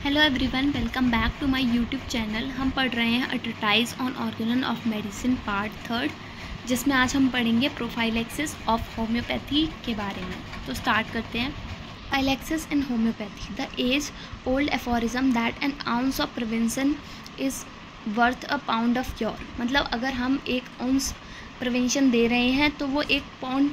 Hello everyone, welcome back to my YouTube channel. हम पढ़ रहे हैं a treatise on organon of medicine part 3, जिसमें आज हम पढ़ेंगे प्रोफाइलैक्सिस ऑफ होम्योपैथी के बारे में। तो स्टार्ट करते हैं। Prophylaxis in homoeopathy, the age old aphorism that an ounce of prevention is worth a pound of cure. मतलब अगर हम 1 आउंस प्रिवेंशन दे रहे हैं तो वो 1 पाउंड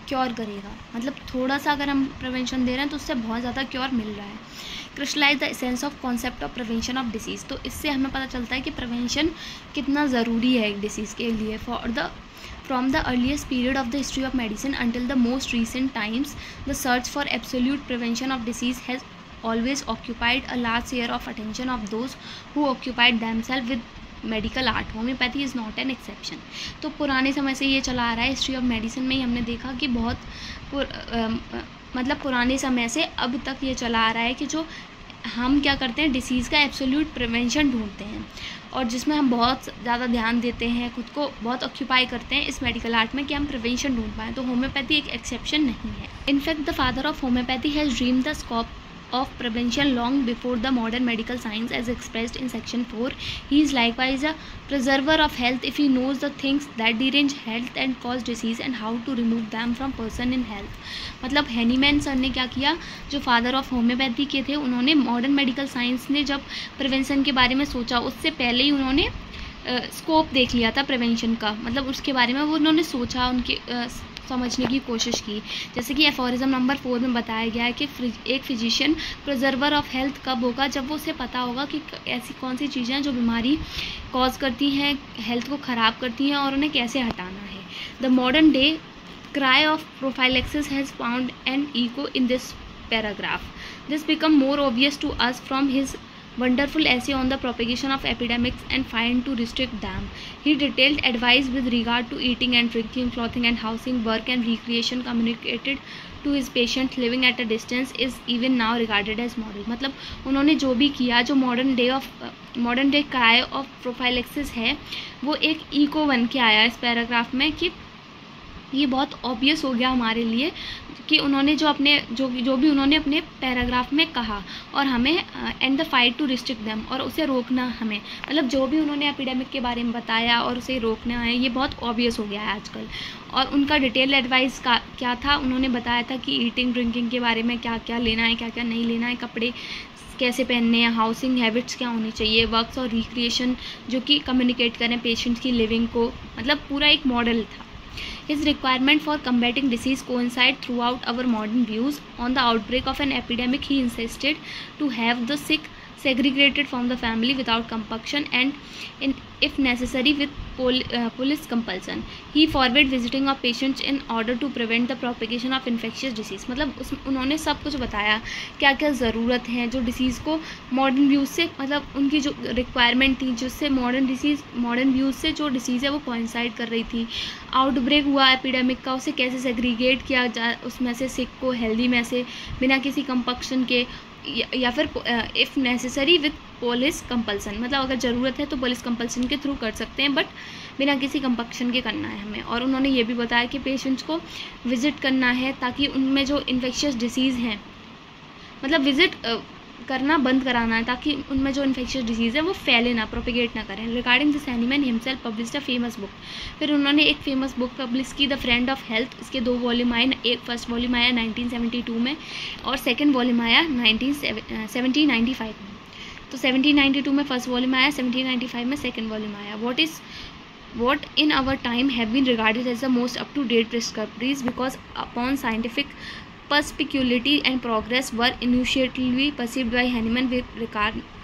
क्योर करेगा। मतलब थोड़ा सा अगर हम प्रिवेंशन दे रहे हैं तो उससे बहुत ज़्यादा क्योर मिल रहा है। Crystallise the essence of concept of prevention of disease. तो इससे हमें पता चलता है कि प्रिवेंशन कितना ज़रूरी है एक डिसीज़ के लिए। From the earliest period of the history of medicine until the most recent times, the search for absolute prevention of disease has always occupied a large share of attention of those who occupied themselves with medical art. Homeopathy is not an exception. तो पुराने समय से ये चला आ रहा है। History of medicine में ही हमने देखा कि बहुत मतलब पुराने समय से अब तक ये चला आ रहा है कि जो हम क्या करते हैं, डिसीज़ का एब्सोल्यूट प्रिवेंशन ढूंढते हैं और जिसमें हम बहुत ज़्यादा ध्यान देते हैं, खुद को बहुत ऑक्यूपाई करते हैं इस मेडिकल आर्ट में कि हम प्रिवेंशन ढूंढ पाएँ। तो होम्योपैथी एक एक्सेप्शन नहीं है। In fact the father of homeopathy has dream the scope of prevention long before the modern medical science as expressed in section 4. He is likewise a preserver of health if he knows the things that derange health and cause disease and how to remove them from person in health. मतलब Hahnemann sir ने क्या किया, जो father of homeopathy के थे, उन्होंने modern medical science ने जब प्रिवेंशन के बारे में सोचा उससे पहले ही उन्होंने स्कोप देख लिया था प्रिवेंशन का। मतलब उसके बारे में वो उन्होंने सोचा, उनके समझने की कोशिश की। जैसे कि एफोरिज्म नंबर 4 में बताया गया है कि एक फिजिशियन प्रिजर्वर ऑफ हेल्थ कब होगा, जब वो उसे पता होगा कि ऐसी कौन सी चीज़ें हैं जो बीमारी कॉज करती हैं, हेल्थ को ख़राब करती हैं और उन्हें कैसे हटाना है। The modern day cry of prophylaxis has found an echo in this paragraph. This become more obvious to us from his wonderful essay on the propagation of epidemics and find to restrict them. He detailed advice with regard to eating and drinking, clothing and housing, work and recreation communicated to his patients living at a distance is even now regarded as model. मतलब उन्होंने जो भी किया, जो modern day cry of prophylaxis है, वो एक eco बन के आया इस पैराग्राफ में कि ये बहुत ऑब्वियस हो गया हमारे लिए कि उन्होंने जो भी उन्होंने अपने पैराग्राफ में कहा और हमें and the fight to restrict them, और उसे रोकना हमें, मतलब जो भी उन्होंने एपिडेमिक के बारे में बताया और उसे रोकना है, ये बहुत ऑब्वियस हो गया है आजकल। और उनका डिटेल एडवाइस का क्या था, उन्होंने बताया था कि ईटिंग ड्रिंकिंग के बारे में क्या क्या लेना है, क्या क्या नहीं लेना है, कपड़े कैसे पहनने हैं, हाउसिंग हैबिट्स क्या होनी चाहिए, वर्क्स और रिक्रिएशन जो कि कम्युनिकेट करें पेशेंट्स की लिविंग को। मतलब पूरा एक मॉडल था। His requirement for combating disease coincide throughout our modern views. On the outbreak of an epidemic, he insisted to have the sick segregated from the family without compulsion and if necessary with police compulsion. He forbade visiting of patients in order to prevent the propagation of infectious disease. मतलब उन्होंने सब कुछ बताया क्या क्या ज़रूरत है जो डिसीज़ को मॉडर्न व्यूज़ से, मतलब उनकी जो रिक्वायरमेंट थी जिससे मॉडर्न व्यूज़ से जो डिसीज़ है वो कोइंसाइड कर रही थी। आउटब्रेक हुआ एपिडेमिक का, उसे कैसे सेग्रीगेट किया जाए, उसमें से सिक को हेल्दी में से बिना किसी कंपक्शन के, या फिर if necessary with police compulsion. मतलब अगर ज़रूरत है तो पुलिस कंपल्सन के थ्रू कर सकते हैं, बट बिना किसी कंपक्शन के करना है हमें। और उन्होंने ये भी बताया कि पेशेंट्स को विज़िट करना है ताकि उनमें जो इन्फेक्शियस डिसीज़ हैं, मतलब विज़िट करना बंद कराना है ताकि उनमें जो इन्फेक्शियस डिसीज़ है वो फैले ना, प्रोपेगेट ना करें। Regarding this Hahnemann himself published a famous book. फिर उन्होंने एक फेमस बुक पब्लिश की, द फ्रेंड ऑफ हेल्थ। इसके 2 वॉल्यूम आए, एक फर्स्ट वॉल्यूम आया 1972 में और सेकेंड वॉल्यूम आया 1795 में। तो 1792 में फर्स्ट वॉल्यूम आया, 1795 में सेकेंड वॉल्यूम आया। What in our time have been regarded as the most up-to-date discoveries because upon scientific perspicuity and progress were initially perceived by Hahnemann with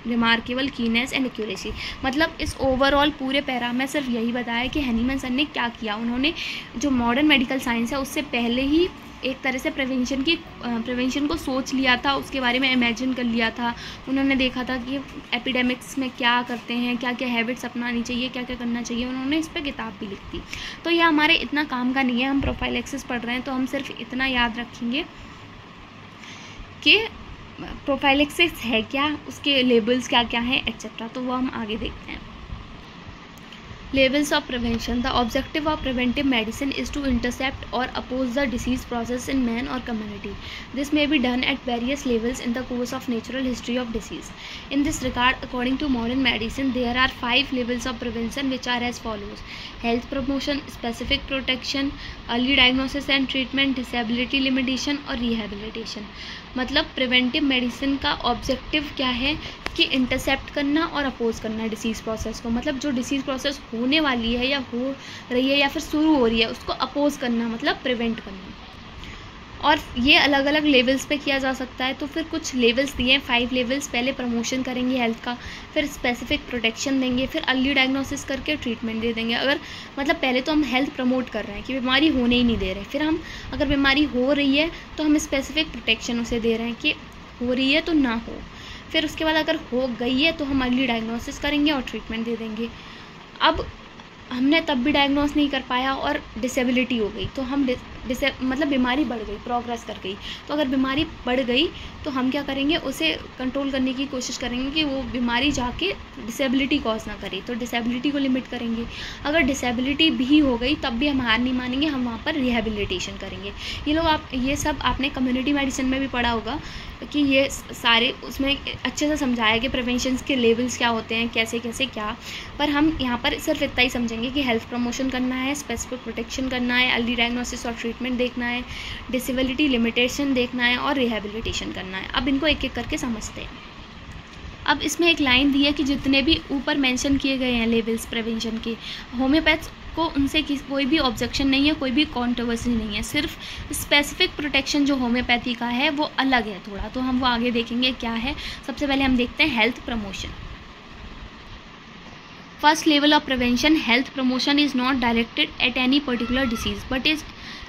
remarkable keenness and accuracy. मतलब इस overall पूरे para में सिर्फ यही बताया कि Hahnemann sir ने क्या किया। उन्होंने जो मॉडर्न मेडिकल साइंस है उससे पहले ही एक तरह से प्रिवेंशन को सोच लिया था, उसके बारे में इमेजिन कर लिया था। उन्होंने देखा था कि एपिडेमिक्स में क्या करते हैं, क्या क्या हैबिट्स अपनानी चाहिए, क्या क्या करना चाहिए, उन्होंने इस पर किताब भी लिखी। तो ये हमारे इतना काम का नहीं है, हम प्रोफाइलैक्सिस पढ़ रहे हैं तो हम सिर्फ इतना याद रखेंगे कि प्रोफाइलैक्सिस है क्या, उसके लेबल्स क्या क्या हैं, एक्सेट्रा। तो वो हम आगे देखते हैं। Levels of prevention. The objective of preventive medicine is to intercept or oppose the disease process in man or community. This may be done at various levels in the course of natural history of disease. In this regard, according to modern medicine, there are 5 levels of prevention which are as follows: health promotion, specific protection, early diagnosis and treatment, disability limitation और rehabilitation. मतलब preventive medicine का objective क्या है कि intercept करना और oppose करना disease process को, मतलब जो डिसीज़ प्रोसेस होने वाली है या हो रही है या फिर शुरू हो रही है उसको अपोज करना, मतलब प्रिवेंट करना। और ये अलग अलग लेवल्स पे किया जा सकता है। तो फिर कुछ लेवल्स दिए हैं, 5 लेवल्स। पहले प्रमोशन करेंगे हेल्थ का, फिर स्पेसिफिक प्रोटेक्शन देंगे, फिर अर्ली डायग्नोसिस करके ट्रीटमेंट दे देंगे। अगर मतलब पहले तो हम हेल्थ प्रमोट कर रहे हैं कि बीमारी होने ही नहीं दे रहे, फिर हम अगर बीमारी हो रही है तो हम स्पेसिफिक प्रोटेक्शन उसे दे रहे हैं कि हो रही है तो ना हो। फिर उसके बाद अगर हो गई है तो हम अर्ली डायग्नोसिस करेंगे और ट्रीटमेंट दे देंगे। अब हमने तब भी डायग्नोस नहीं कर पाया और डिसेबिलिटी हो गई तो हम मतलब बीमारी बढ़ गई, प्रोग्रेस कर गई। तो अगर बीमारी बढ़ गई तो हम क्या करेंगे, उसे कंट्रोल करने की कोशिश करेंगे कि वो बीमारी जाके डिसेबिलिटी कॉज ना करे, तो डिसेबिलिटी को लिमिट करेंगे। अगर डिसेबिलिटी भी हो गई तब भी हम हार नहीं मानेंगे, हम वहाँ पर रिहेबिलिटेशन करेंगे। ये सब आपने कम्युनिटी मेडिसिन में भी पढ़ा होगा कि ये सारे उसमें अच्छे से समझाया कि प्रिवेंशन के लेवल्स क्या होते हैं, कैसे कैसे क्या। पर हम यहाँ पर सिर्फ इतना ही समझेंगे कि हेल्थ प्रमोशन करना है, स्पेसिफिक प्रोटेक्शन करना है, अर्ली डायग्नोसिस और ट्रीटमेंट देखना है, डिसेबिलिटी लिमिटेशन देखना है और रिहेबिलिटेशन करना है। अब इनको एक एक करके समझते हैं। अब इसमें एक लाइन दी है कि जितने भी ऊपर मेंशन किए गए हैं लेवल्स प्रिवेंशन के, होम्योपैथ्स को उनसे कोई भी ऑब्जेक्शन नहीं है, कोई भी कॉन्ट्रोवर्सी नहीं है। सिर्फ स्पेसिफिक प्रोटेक्शन जो होम्योपैथी का है वो अलग है थोड़ा, तो हम वो आगे देखेंगे क्या है। सबसे पहले हम देखते हैं health promotion. First level of prevention, health promotion is not directed at any particular disease but is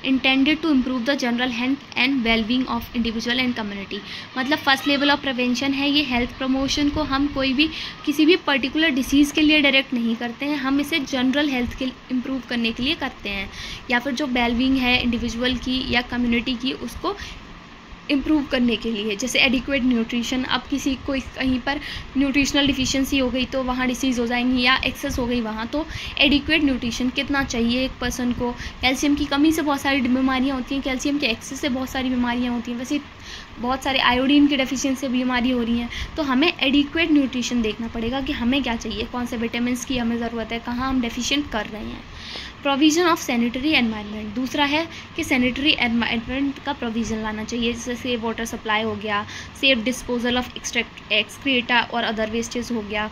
intended to improve the general health and wellbeing of individual and community. मतलब फर्स्ट लेवल ऑफ प्रिवेंशन है ये health promotion को हम किसी भी particular disease के लिए direct नहीं करते हैं, हम इसे जनरल हेल्थ के इम्प्रूव करने के लिए करते हैं, या फिर जो वेलबींग है इंडिविजुअल की या कम्युनिटी की उसको इम्प्रूव करने के लिए। जैसे एडिक्वेट न्यूट्रिशन, अब किसी को कहीं पर न्यूट्रिशनल डिफिशिएंसी हो गई तो वहाँ डिसीज़ हो जाएंगी, या एक्सेस हो गई वहाँ, तो एडिक्वेट न्यूट्रिशन कितना चाहिए एक पर्सन को। कैल्शियम की कमी से बहुत सारी बीमारियाँ होती हैं, कैल्शियम के एक्सेस से बहुत सारी बीमारियाँ होती हैं, वैसे बहुत सारे आयोडीन की डेफिशिएंसी से बीमारी हो रही हैं। तो हमें एडिक्वेट न्यूट्रिशन देखना पड़ेगा कि हमें क्या चाहिए, कौन से विटामिन की हमें ज़रूरत है, कहाँ हम डेफिशिएंट कर रहे हैं। प्रोविज़न ऑफ सैनिटरी एनवायरनमेंट, दूसरा है कि सैनिटरी एनवायरनमेंट का प्रोविज़न लाना चाहिए, जैसे सेफ वाटर सप्लाई हो गया, सेफ डिस्पोजल ऑफ एक्सक्रीटा और अदर वेस्टेज हो गया,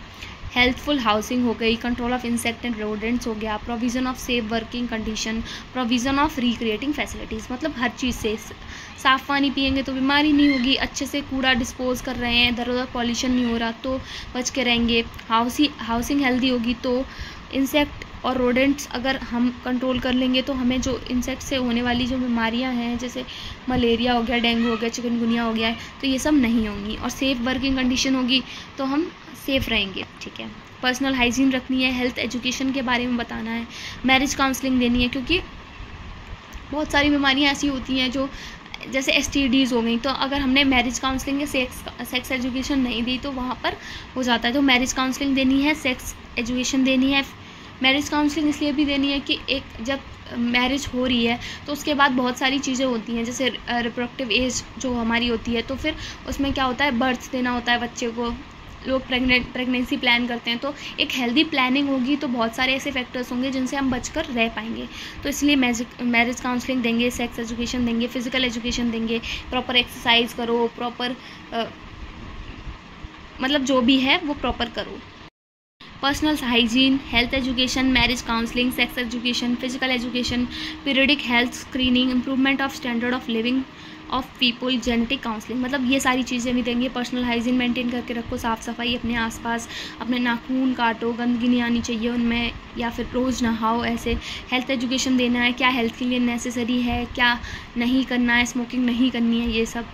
हेल्थफुल हाउसिंग हो गई, control of insect and rodents हो गया, provision of safe working condition, provision of recreating facilities. मतलब हर चीज़ से साफ़ पानी पियेंगे तो बीमारी नहीं होगी, अच्छे से कूड़ा डिस्पोज कर रहे हैं, इधर उधर पॉल्यूशन नहीं हो रहा तो बच के रहेंगे, हाउसिंग हेल्दी होगी तो इंसेक्ट और रोडेंट्स अगर हम कंट्रोल कर लेंगे तो हमें जो इंसेक्ट से होने वाली जो बीमारियां हैं जैसे मलेरिया हो गया, डेंगू हो गया, चिकनगुनिया हो गया है, तो ये सब नहीं होंगी। और सेफ़ वर्किंग कंडीशन होगी तो हम सेफ़ रहेंगे। ठीक है, पर्सनल हाइजीन रखनी है, हेल्थ एजुकेशन के बारे में बताना है, मैरिज काउंसलिंग देनी है, क्योंकि बहुत सारी बीमारियाँ ऐसी होती हैं जो जैसे STDs हो गई, तो अगर हमने मैरिज काउंसलिंग या सेक्स एजुकेशन नहीं दी तो वहाँ पर हो जाता है। तो मैरिज काउंसलिंग देनी है, सेक्स एजुकेशन देनी है। मैरिज काउंसलिंग इसलिए भी देनी है कि एक जब मैरिज हो रही है तो उसके बाद बहुत सारी चीज़ें होती हैं, जैसे रिप्रोडक्टिव एज जो हमारी होती है, तो फिर उसमें क्या होता है, बर्थ देना होता है बच्चे को, लोग प्रेगनेंसी प्लान करते हैं, तो एक हेल्दी प्लानिंग होगी तो बहुत सारे ऐसे फैक्टर्स होंगे जिनसे हम बचकर रह पाएंगे। तो इसलिए मैरिज काउंसलिंग देंगे, सेक्स एजुकेशन देंगे, फिजिकल एजुकेशन देंगे, प्रॉपर एक्सरसाइज करो, प्रॉपर मतलब जो भी है वो प्रॉपर करो। Personal hygiene, health education, marriage counselling, sex education, physical education, periodic health screening, improvement of standard of living of people, genetic counselling, मतलब ये सारी चीज़ें भी देंगे। पर्सनल हाइजीन मेंटेन करके रखो, साफ़ सफाई अपने आसपास, अपने नाखून काटो, गंदगी नहीं आनी चाहिए उनमें, या फिर रोज़ नहाओ ऐसे। हेल्थ एजुकेशन देना है, क्या हेल्थ के लिए नेसेसरी है, क्या नहीं करना है, स्मोकिंग नहीं करनी है, ये सब।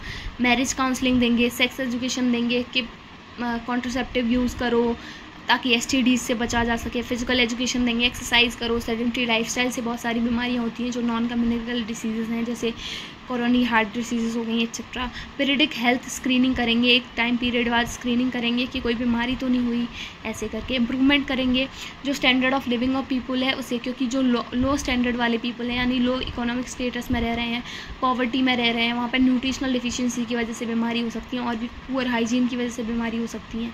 मैरिज काउंसलिंग देंगे, सेक्स एजुकेशन देंगे कि कॉन्ट्रासेप्टिव यूज़ करो ताकि STDs से बचा जा सके। फिजिकल एजुकेशन देंगे, एक्सरसाइज करो, सेडेंटरी लाइफस्टाइल से बहुत सारी बीमारियां होती हैं जो नॉन कम्युनिकेबल डिसीज़ हैं, जैसे कोरोनरी हार्ट डिसीज़ हो गई एक्सेट्रा। पीरियडिक हेल्थ स्क्रीनिंग करेंगे, एक टाइम पीरियड बाद स्क्रीनिंग करेंगे कि कोई बीमारी तो नहीं हुई, ऐसे करके इम्प्रूवमेंट करेंगे जो standard of living of people है उसे, क्योंकि जो लो स्टैंडर्ड वाले पीपल हैं यानी लो इकोनॉमिक स्टेटस में रह रहे हैं, पॉवर्टी में रह रहे हैं, वहाँ पर न्यूट्रिशनल डिफिशियंसी की वजह से बीमारी हो सकती है और भी पुअर हाइजीन की वजह से बीमारी हो सकती है,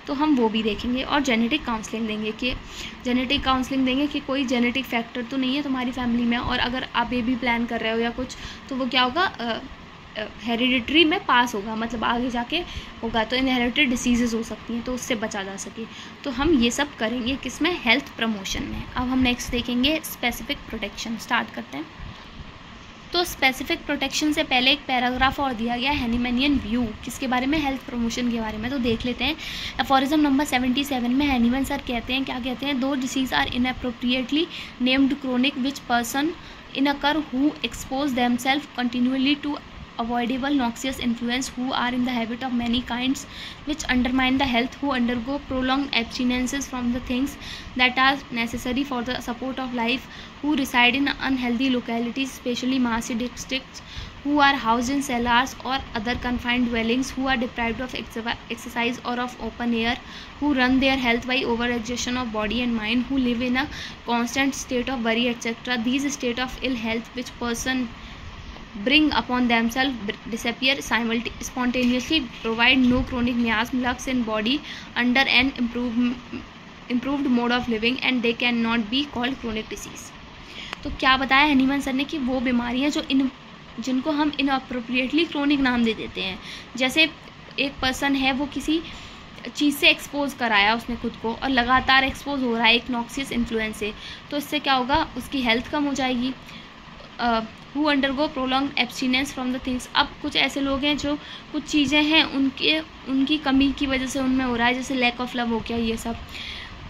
तो हम वो भी देखेंगे। और जेनेटिक काउंसलिंग देंगे कि कोई जेनेटिक फैक्टर तो नहीं है तुम्हारी फैमिली में, और अगर आप बेबी प्लान कर रहे हो या कुछ तो वो क्या होगा, हेरिडिटरी में पास होगा, मतलब आगे जाके होगा, तो इनहेरिटेड डिसीज़ेज़ हो सकती हैं, तो उससे बचा जा सके। तो हम ये सब करेंगे किसमें, हेल्थ प्रमोशन में। अब हम नेक्स्ट देखेंगे स्पेसिफिक प्रोटेक्शन। स्टार्ट करते हैं। तो स्पेसिफिक प्रोटेक्शन से पहले एक पैराग्राफ और दिया गया हैनीमैनियन व्यू, किसके बारे में, हेल्थ प्रमोशन के बारे में, तो देख लेते हैं। एफोरिज्म नंबर 77 में हैनीमैन सर कहते हैं, क्या कहते हैं, two disease are inappropriately named chronic which person in occur who expose themselves continually to avoidable noxious influence, who are in the habit of many kinds which undermine the health, who undergo prolonged abstinences from the things that are necessary for the support of life, who reside in unhealthy localities especially marshy districts, who are housed in cellars or other confined dwellings, who are deprived of exercise or of open air, who run their health by overexertion of body and mind, who live in a constant state of worry etc. These state of ill health which person bring upon themselves disappear spontaneously, provide no chronic miasm lurks in body under an improved mode of living, and they cannot be called chronic disease। तो क्या बताया Hahnemann sir ने कि वो बीमारियां जो जिनको हम इनअप्रोप्रिएटली क्रोनिक नाम दे देते हैं, जैसे एक पर्सन है वो किसी चीज़ से एक्सपोज कराया उसने खुद को और लगातार एक्सपोज हो रहा है एक नॉक्सियस इन्फ्लुएंस से, तो इससे क्या होगा, उसकी हेल्थ कम हो जाएगी। Who undergo prolong abstinence from the things, अब कुछ ऐसे लोग हैं जो कुछ चीज़ें हैं उनकी कमी की वजह से उनमें हो रहा है, जैसे लैक ऑफ लव हो गया ये सब।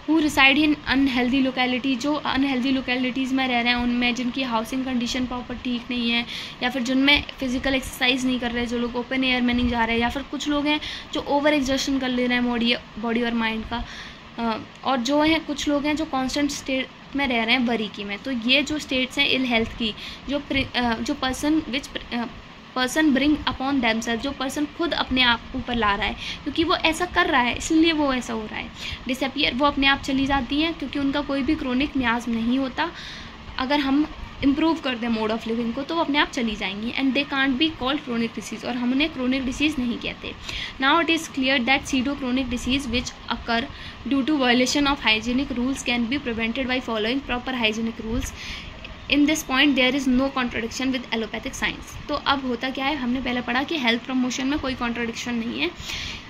Who reside in unhealthy locality, जो अनहेल्दी लोकेलिटीज़ में रह रहे हैं, उनमें जिनकी हाउसिंग कंडीशन प्रॉपर ठीक नहीं है, या फिर जिनमें फिजिकल एक्सरसाइज नहीं कर रहे, जो लोग ओपन एयर में नहीं जा रहे, या फिर कुछ लोग हैं जो ओवर एक्सर्शन कर ले रहे हैं बॉडी और माइंड का, और जो हैं कुछ लोग हैं जो कांस्टेंट स्टेट में रह रहे हैं वरीकी में। तो ये जो स्टेट्स हैं इल हेल्थ की, जो पर्सन ब्रिंग अपॉन देमसेल्फ, जो पर्सन खुद अपने आप ऊपर ला रहा है क्योंकि वो ऐसा कर रहा है इसलिए वो ऐसा हो रहा है। डिसअपियर, वो अपने आप चली जाती हैं क्योंकि उनका कोई भी क्रोनिक मियाज़ नहीं होता। अगर हम इम्प्रूव कर दें मोड ऑफ लिविंग को तो वो अपने आप चली जाएंगी, and they can't be called chronic disease, और हम उन्हें क्रोनिक डिसीज़ नहीं कहते। Now it is clear that pseudo chronic disease which occur due to violation of hygienic rules can be prevented by following proper hygienic rules. In this point there is no contradiction with allopathic science. तो अब होता क्या है, हमने पहले पढ़ा कि health promotion में कोई कॉन्ट्रडिक्शन नहीं है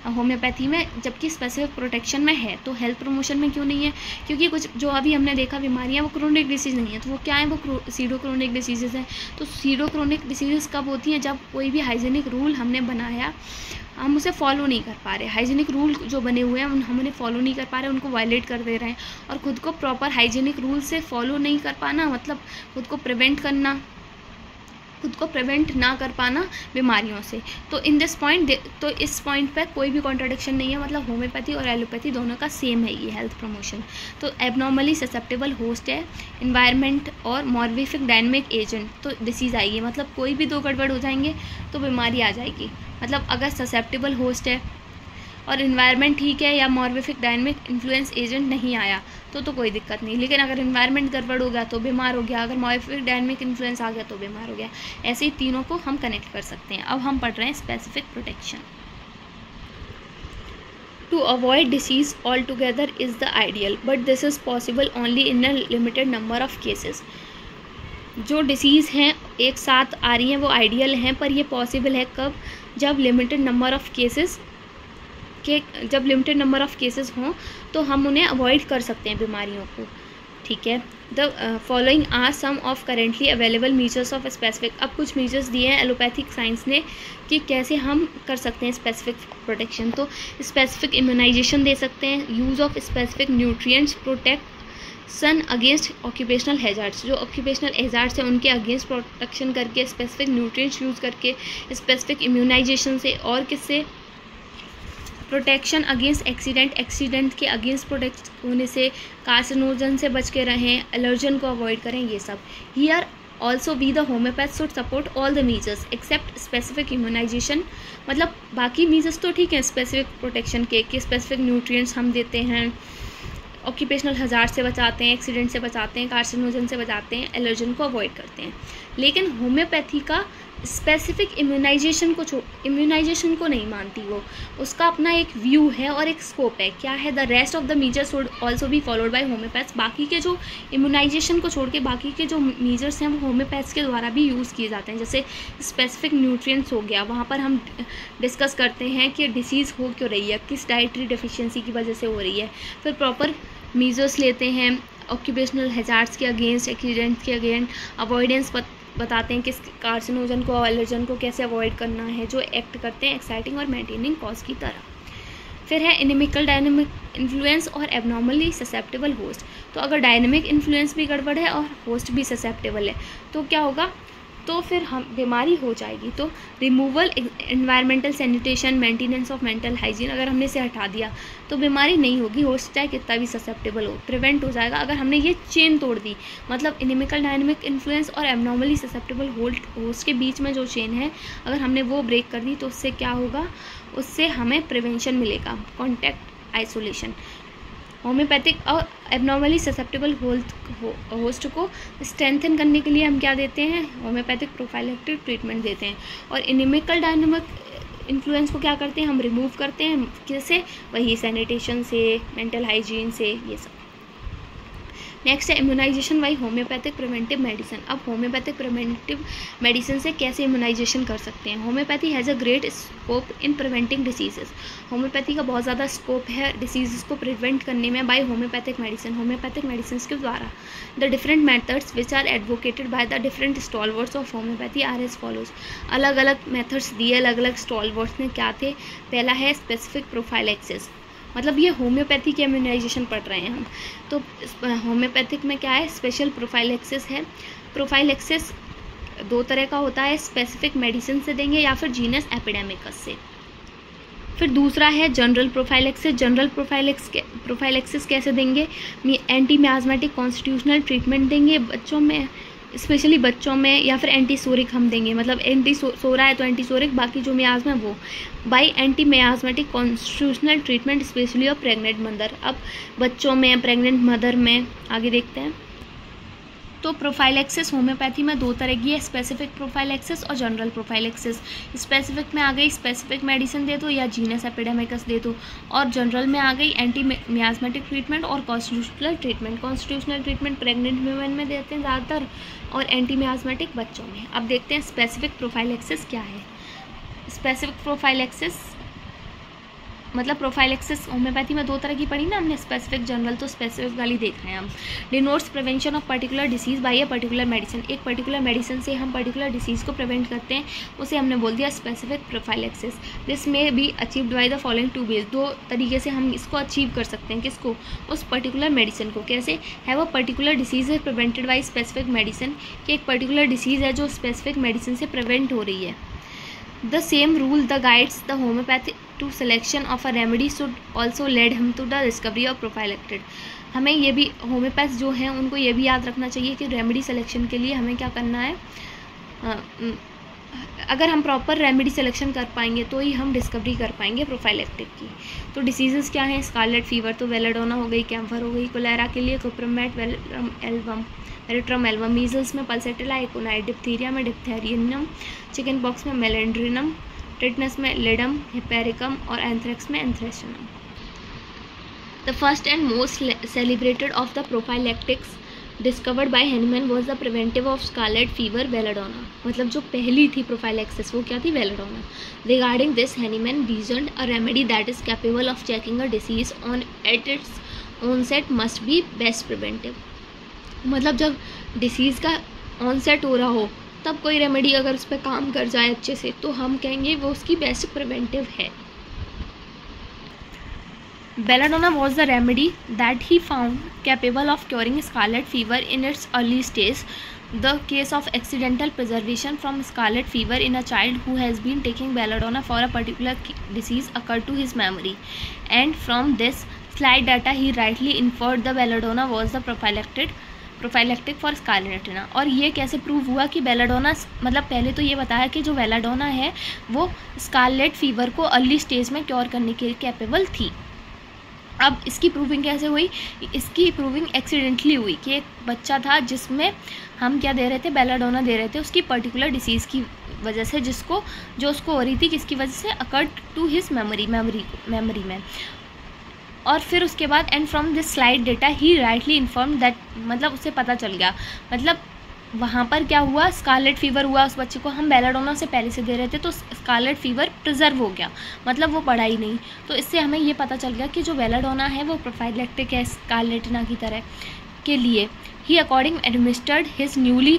होम्योपैथी में, जबकि स्पेसिफिक प्रोटेक्शन में है। तो हेल्थ प्रमोशन में क्यों नहीं है, क्योंकि कुछ जो अभी हमने देखा बीमारियां वो क्रोनिक डिसीज़ नहीं है, तो वो क्या है, वो सीडो क्रोनिक डिसीज़ेज़ हैं। तो सीडो क्रोनिक डिसीज़ कब होती हैं, जब कोई भी हाइजीनिक रूल हमने बनाया हम उसे फॉलो नहीं कर पा रहे, हाइजीनिक रूल जो बने हुए हैं हम उन्हें फॉलो नहीं कर पा रहे, उनको वायलेट कर दे रहे हैं, और खुद को प्रॉपर हाइजीनिक रूल से फॉलो नहीं कर पाना मतलब खुद को प्रिवेंट ना कर पाना बीमारियों से। तो इस पॉइंट पे कोई भी कॉन्ट्रडिक्शन नहीं है, मतलब होम्योपैथी और एलोपैथी दोनों का सेम है ये हेल्थ प्रमोशन। तो एबनॉर्मली ससेप्टेबल होस्ट है, इन्वायरमेंट और मॉर्फिक डायनेमिक एजेंट, तो डिसीज़ आएगी, मतलब कोई भी दो गड़बड़ हो जाएंगे तो बीमारी आ जाएगी। मतलब अगर ससेप्टेबल होस्ट है और इन्वायरमेंट ठीक है या मॉर्फिक डायनेमिक इन्फ्लुएंस एजेंट नहीं आया तो कोई दिक्कत नहीं, लेकिन अगर इन्वायरमेंट गड़बड़ हो गया तो बीमार हो गया, अगर मॉर्फिक डायनेमिक इन्फ्लुएंस आ गया तो बीमार हो गया। ऐसे ही तीनों को हम कनेक्ट कर सकते हैं। अब हम पढ़ रहे हैं specific protection. To avoid disease all together is the ideal, but this is possible only in a limited number of cases. जो डिसीज़ हैं एक साथ आ रही हैं वो आइडियल हैं, पर ये पॉसिबल है कब, जब लिमिटेड नंबर ऑफ़ केसेस हों तो हम उन्हें अवॉइड कर सकते हैं बीमारियों को। ठीक है, the following are some of currently available measures of specific. अब कुछ मेजर्स दिए हैं एलोपैथिक साइंस ने कि कैसे हम कर सकते हैं स्पेसिफिक प्रोटेक्शन। तो स्पेसिफिक इम्यूनाइजेशन दे सकते हैं, use of specific nutrients, protection against occupational hazards, जो ऑक्यूपेशनल हैजार्ड्स हैं उनके अगेंस्ट प्रोटेक्शन करके, स्पेसिफिक न्यूट्रिएंट्स यूज़ करके, स्पेसिफिक इम्यूनाइजेशन से, और किससे, प्रोटेक्शन अगेंस्ट एक्सीडेंट के अगेंस्ट प्रोटेक्ट होने से, कार्सिनोजन से बच के रहें, एलर्जन को अवॉइड करें, ये सब। Here also we the homoeopath should support all the measures except specific immunisation. मतलब बाकी मीजर्स तो ठीक है स्पेसिफिक प्रोटेक्शन के, कि स्पेसिफिक न्यूट्रिएंट्स हम देते हैं, ऑक्यूपेशनल हज़ार्ड से बचाते हैं, एक्सीडेंट से बचाते हैं, कार्सिनोजन से बचाते हैं, एलर्जन को अवॉइड करते हैं। लेकिन होम्योपैथी का स्पेसिफिक इम्यूनाइजेशन को नहीं मानती वो, उसका अपना एक व्यू है और एक स्कोप है। क्या है? The rest of the measures would also be followed by homeopaths. बाकी के जो इम्यूनाइजेशन को छोड़ के बाकी के जो मीजर्स हैं वो होम्योपैथ्स के द्वारा भी यूज़ किए जाते हैं। जैसे स्पेसिफिक न्यूट्रिएंट्स हो गया, वहाँ पर हम डिस्कस करते हैं कि डिसीज़ हो क्यों रही है, किस डाइटरी डेफिशिएंसी की वजह से हो रही है। फिर प्रॉपर मीजर्स लेते हैं ऑक्यूपेशनल हैजार्ड्स के अगेंस्ट, एक्सीडेंट्स के अगेंस्ट, अवॉइडेंस बताते हैं किस कार्सिनोजन को, एलर्जन को कैसे अवॉइड करना है, जो एक्ट करते हैं एक्साइटिंग और मेंटेनिंग कॉज की तरह। फिर है इनिमिकल डायनेमिक इन्फ्लुएंस और एबनॉर्मली ससेप्टेबल होस्ट। तो अगर डायनेमिक इन्फ्लुएंस भी गड़बड़ है और होस्ट भी ससेप्टेबल है तो क्या होगा? तो फिर हम बीमारी हो जाएगी। तो removal, environmental sanitation, maintenance of mental hygiene, अगर हमने इसे हटा दिया तो बीमारी नहीं होगी, होस्ट चाहे कितना भी ससेप्टेबल हो, प्रिवेंट हो जाएगा। अगर हमने ये चेन तोड़ दी, मतलब इनिमिकल डायनेमिक इन्फ्लुएंस और एबनॉर्मली ससेप्टेबल होस्ट के बीच में जो चेन है, अगर हमने वो ब्रेक कर दी तो उससे क्या होगा? उससे हमें प्रिवेंशन मिलेगा, कॉन्टैक्ट आइसोलेशन। होम्योपैथिक और एबनॉर्मली ससेप्टेबल होस्ट को स्ट्रेंथन करने के लिए हम क्या देते हैं? होम्योपैथिक प्रोफाइलैक्टिक ट्रीटमेंट देते हैं। और इनिमिकल डायनेमिक इन्फ्लुएंस को क्या करते हैं? हम रिमूव करते हैं, कैसे? वही सैनिटेशन से, मेंटल हाइजीन से, ये सब। नेक्स्ट है immunisation by homoeopathic preventive medicine. अब होम्योपैथिक प्रिवेंटिव मेडिसिन से कैसे इम्यूनाइजेशन कर सकते हैं? Homoeopathy has a great scope in preventing diseases. Homoeopathy का बहुत ज़्यादा स्कोप है डिसीज़ को प्रिवेंट करने में by homoeopathic medicine, homoeopathic medicine के द्वारा। The different methods which are advocated by the different stalwarts of homoeopathy are as follows. अलग अलग मेथड्स दिए अलग अलग स्टॉलवर्ड्स ने, क्या थे? पहला है स्पेसिफिक प्रोफाइलैक्सिस, मतलब ये होम्योपैथी के इम्यूनाइजेशन पढ़ रहे हैं हम। तो होम्योपैथिक में क्या है? स्पेशल प्रोफाइलैक्सिस है। प्रोफाइलैक्सिस दो तरह का होता है, स्पेसिफिक मेडिसिन से देंगे या फिर जीनस एपिडेमिकस से। फिर दूसरा है जनरल प्रोफाइलैक्सिस। जनरल प्रोफाइलैक्सिस कैसे देंगे? एंटी मियास्मेटिक कॉन्स्टिट्यूशनल ट्रीटमेंट देंगे बच्चों में, स्पेशली बच्चों में, या फिर एंटीसोरिक हम देंगे, मतलब एंटीसोरा है तो एंटीसोरिक, बाकी जो मियाज्मा वो by anti miasmatic constitutional treatment specially और प्रेग्नेंट मदर। अब बच्चों में, प्रेग्नेंट मदर में आगे देखते हैं। तो प्रोफाइलैक्सिस होम्योपैथी में दो तरह की है, स्पेसिफिक प्रोफाइलैक्सिस और जनरल प्रोफाइलैक्सिस। स्पेसिफिक में आ गई स्पेसिफिक मेडिसिन दे दो या जीनस एपिडेमिकस दे दो, और जनरल में आ गई एंटी मियास्मेटिक ट्रीटमेंट और constitutional treatment. Constitutional treatment pregnant women में देते हैं ज़्यादातर, और एंटी मियास्मेटिक बच्चों में। अब देखते हैं स्पेसिफिक प्रोफाइलैक्सिस क्या है। स्पेसिफिक प्रोफाइलैक्सिस मतलब प्रोफाइलैक्सिस होम्योपैथी में दो तरह की पढ़ी ना हमने, स्पेसिफिक जनरल, तो स्पेसिफिक वाली देख रहे हैं हम। Denotes prevention of particular disease by a particular medicine. एक पर्टिकुलर मेडिसिन से हम पर्टिकुलर डिसीज़ को प्रिवेंट करते हैं, उसे हमने बोल दिया specific prophylaxis. This may be achieved by the following two ways. दो तरीके से हम इसको अचीव कर सकते हैं, किसको? उस पर्टिकुलर मेडिसिन को। कैसे? Have a particular disease is prevented by specific medicine, कि एक पर्टिकुलर डिसीज़ है जो स्पेसिफिक मेडिसिन से प्रिवेंट हो रही है। The same rule that guides the homeopathy to selection of a remedy should also lead him to the discovery of prophylactic। हमें ये भी होम्योपैथ जो हैं उनको ये भी याद रखना चाहिए कि रेमेडी सिलेक्शन के लिए हमें क्या करना है। अगर हम प्रॉपर रेमेडी सिलेक्शन कर पाएंगे तो ही हम डिस्कवरी कर पाएंगे प्रोफाइलैक्टिक की। तो डिसीजेस क्या हैं? स्कारलेट फीवर तो वेलाडोना हो गई, कैम्फर हो गई। कोलेरा के लिए कुप्रमेट, वेलिट्रम एल्बम। मीजल्स में पल्सेटिला एकोनाइट। डिप्थीरिया में डिप्थेरियनम। चिकन पॉक्स में मेलेंड्रिनम। टिटनस में लिडम हिपेरिकम, और एंथ्रेक्स में anthracinum. The first and most celebrated of the prophylactics discovered by Hahnemann was the preventive of scarlet fever belladonna. मतलब जो पहली थी प्रोफाइलैक्सिस वो क्या थी? Belladonna. Regarding this Hahnemann reasoned a remedy that is capable of checking a disease on at its onset must be best preventive. मतलब जब disease का ऑनसेट हो रहा हो तब कोई रेमेडी अगर उस पर काम कर जाए अच्छे से तो हम कहेंगे वो उसकी बेस्ट प्रिवेंटिव है। Belladonna was the remedy that he found capable of curing scarlet fever in its early stage. The case of accidental preservation from scarlet fever in a child who has been taking belladonna for a particular disease occurred to his memory, and from this slight data he rightly inferred the belladonna was the prophylactic for scarlatina. और ये कैसे prove हुआ कि belladonna, मतलब पहले तो ये बताया कि जो बेलाडोना है वो स्कारलेट फीवर को अर्ली स्टेज में क्योर करने के लिए कैपेबल थी। अब इसकी प्रूविंग कैसे हुई? इसकी प्रूविंग एक्सीडेंटली हुई कि एक बच्चा था जिसमें हम क्या दे रहे थे, बेलाडोना दे रहे थे उसकी पर्टिकुलर डिसीज़ की वजह से, जो उसको हो रही थी, किसकी वजह से, अकर्ड टू हिज मेमोरी में। और फिर उसके बाद and from this slide data he rightly inform that, मतलब उसे पता चल गया, मतलब वहाँ पर क्या हुआ, स्कारलेट फीवर हुआ उस बच्चे को, हम बेलाडोना से पहले से दे रहे थे तो स्कारलेट फीवर प्रिजर्व हो गया, मतलब वो बढ़ा ही नहीं। तो इससे हमें ये पता चल गया कि जो बेलाडोना है वो प्रोफाइलैक्टिक है स्कारलेट रेटिना की तरह के लिए। He according administered his newly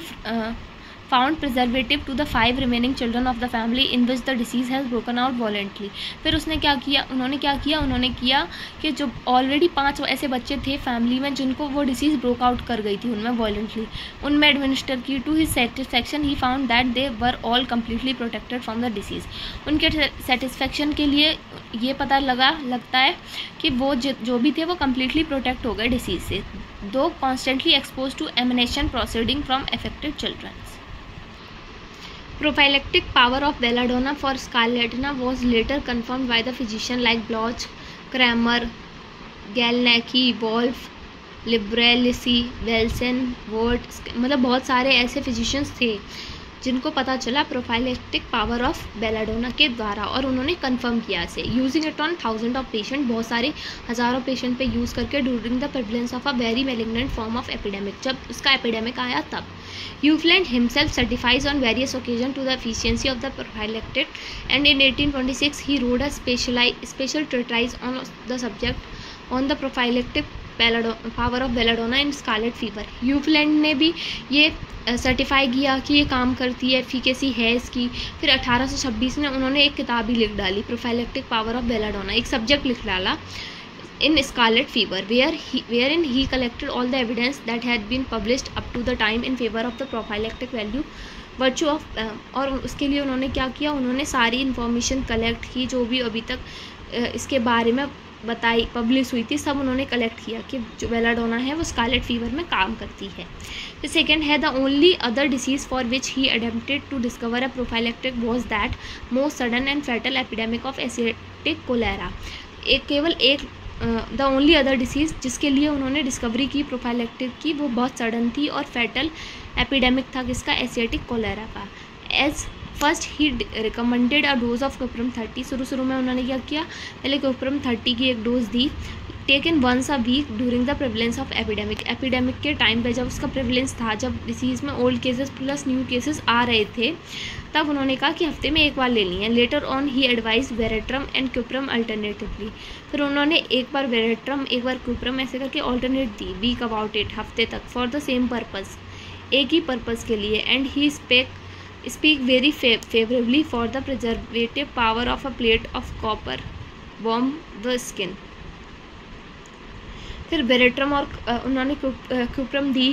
found preservative to the 5 remaining children of the family in which the disease has broken out violently. फिर उन्होंने किया कि जो ऑलरेडी 5 ऐसे बच्चे थे फैमिली में जिनको वो डिसीज़ ब्रोक आउट कर गई थी उनमें वॉलेंटली, उनमें एडमिनिस्टर की। To his satisfaction he found that they were all completely protected from the disease. उनके सेटिस्फैक्शन के लिए ये पता लगता है कि वो जो भी थे वो कम्प्लीटली प्रोटेक्ट हो गए डिसीज़ से, those constantly expose to emanation proceeding from affected children. Prophylactic power of belladonna for scarlet retina was later confirmed by the physicians like Bloch, Kramer, Galnacki, Wolf, Librelisi, Wilson, Ward, मतलब बहुत सारे ऐसे physicians थे जिनको पता चला prophylactic power of belladonna के द्वारा, और उन्होंने कंफर्म किया इसे using it on 1000 of patient, बहुत सारे हज़ारों पेशेंट पे यूज़ करके during the prevalence of a very malignant form of epidemic, जब उसका एपिडेमिक आया तब। Ufland himself certifies on various occasions to the efficiency of the prophylactic, and in 1826 he wrote a special treatise on the subject on the prophylactic power of belladonna in scarlet fever। यूफ्लैंड ने भी ये certify किया कि ये काम करती है, efficacy है इसकी। फिर 1826 में उन्होंने एक किताब ही लिख डाली, प्रोफाइलैक्टिक पावर ऑफ बेलाडोना, एक सब्जेक्ट लिख डाला in scarlet fever, wherein he collected all the evidence that had been published up to the time in favor of the prophylactic virtue of और उसके लिए उन्होंने क्या किया, उन्होंने सारी इन्फॉर्मेशन कलेक्ट की जो भी अभी तक इसके बारे में बताई पब्लिश हुई थी, सब उन्होंने कलेक्ट किया कि जो बेलाडोना है वो स्कारलेट फीवर में काम करती है। The second है the only other disease for which he attempted to discover a prophylactic was that most sudden and fatal epidemic of asiatic cholera। केवल एक द ओनली अदर डिसीज़ जिसके लिए उन्होंने डिस्कवरी की प्रोफाइलैक्टिक की, वो बहुत सडन थी और फैटल एपिडेमिक था, किसका, एशियाटिक कोलेरा का। As first he recommended a dose of cuprum 30। शुरू में उन्होंने क्या किया, पहले क्यूप्रम 30 की एक डोज दी, taken once a week during the prevalence of epidemic के टाइम पे, जब उसका प्रेवलेंस था, जब डिसीज़ में old cases plus new cases आ रहे थे, तब उन्होंने कहा कि हफ्ते में एक बार लेनी है। Later on he advise veratrum and cuprum alternatively. फिर उन्होंने एक बार वेरेट्रम एक बार क्यूप्रम ऐसे करके ऑल्टरनेट दी, वीक अबाउट इट, हफ्ते तक, फॉर द सेम पर्पज़, एक ही पर्पज़ के लिए। And he speak very favourably for the preservative power of a plate of copper warm the skin. फिर वेरेट्रम और उन्होंने क्यूप्रम दी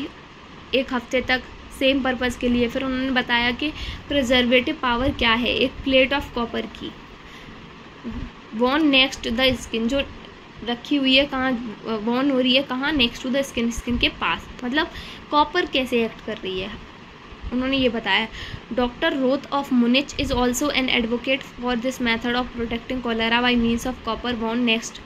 एक हफ्ते तक सेम पर्पज़ के लिए। फिर उन्होंने बताया कि प्रिजर्वेटिव पावर क्या है, एक प्लेट ऑफ कॉपर की वॉन नेक्स्ट द स्किन, जो रखी हुई है कहाँ, वॉन हो रही है कहाँ, नेक्स्ट टू द स्किन के पास, मतलब कॉपर कैसे एक्ट कर रही है, उन्होंने ये बताया। Doctor Roth of Munich is also an advocate for this method of protecting cholera by means of copper worn next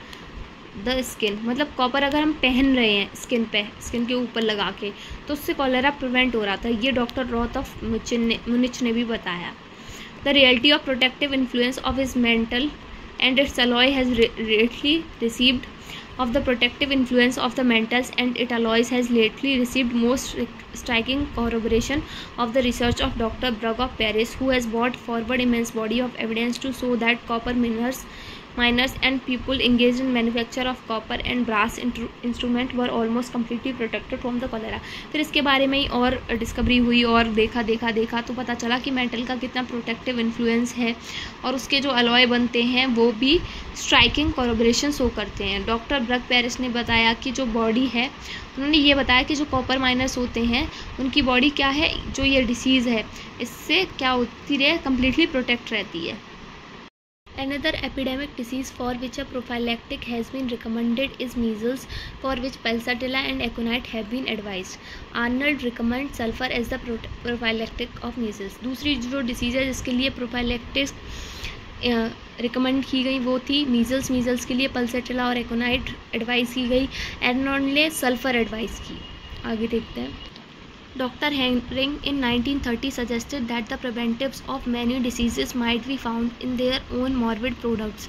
the skin, मतलब कॉपर अगर हम पहन रहे हैं स्किन के ऊपर लगा के, तो उससे कॉलेरा प्रिवेंट हो रहा था, ये डॉक्टर रोथ ऑफ मुनिच ने भी बताया। The reality of protective influence of his mental and its alloy has lately received of the protective influence of the metals and its alloys has lately received most striking corroboration of the research of Dr. Brugg of Paris, who has brought forward immense body of evidence to show that copper miners and people engaged in manufacture of copper and brass instrument were almost completely protected from the cholera। फिर इसके बारे में ही और discovery हुई और देखा तो पता चला कि मेटल का कितना प्रोटेक्टिव इन्फ्लुएंस है और उसके जो अलॉय बनते हैं वो भी स्ट्राइकिंग कोरोबरेशन शो करते हैं। डॉक्टर ब्रग पेरिस ने बताया कि जो बॉडी है, उन्होंने ये बताया कि जो कॉपर माइनर्स होते हैं उनकी बॉडी क्या है, जो ये डिसीज़ है इससे क्या होती है, कम्प्लीटली प्रोटेक्ट रहती है। Another epidemic disease for which a prophylactic has been recommended is measles, for which Pulsatilla and Aconite have been advised. Arnold recommends sulfur as the prophylactic of measles. दूसरी जो disease है जिसके लिए prophylactic recommend की गई वो थी measles के लिए पल्सेटिला और एकोनाइट एडवाइस की गई, आर्नोल्ड ने सल्फ़र एडवाइस की। आगे देखते हैं। Dr. Henring in 1930 suggested that the preventives of many diseases might be found in their own morbid products.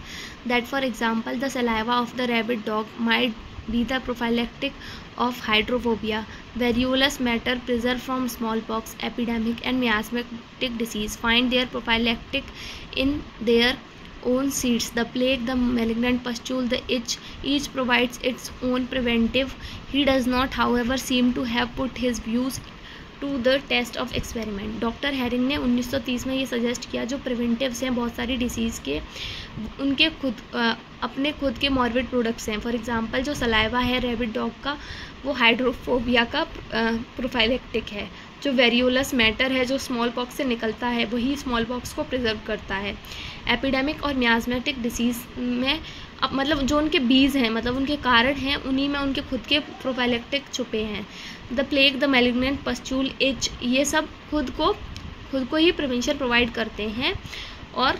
That, for example, the saliva of the rabid dog might be the prophylactic of hydrophobia. Variolous matter preserved from smallpox epidemic and miasmatic disease find their prophylactic in their own seeds. The plague, the malignant pustule, the itch, each provides its own preventive. He does not, however, seem to have put his views to the test of experiment. Doctor Hering ने 1930 में ये suggest किया जो प्रिवेंटिव्स हैं बहुत सारी disease के, उनके अपने खुद के मॉर्बिड प्रोडक्ट्स हैं। फॉर एग्जांपल जो सलाइवा है रैबिट डॉग का वो हाइड्रोफोबिया का प्रोफाइलेक्टिक है। जो वेरियोलस मैटर है जो स्मॉल पॉक्स से निकलता है वही स्मॉल पॉक्स को प्रिजर्व करता है। एपिडेमिक और मियास्मेटिक डिसीज़ में अब मतलब जो उनके बीज हैं मतलब उनके कारण हैं उन्हीं में उनके खुद के प्रोफाइलेक्टिक छुपे हैं। The plague, the malignant pustule, itch, ये सब खुद को ही प्रिवेंशन प्रोवाइड करते हैं। और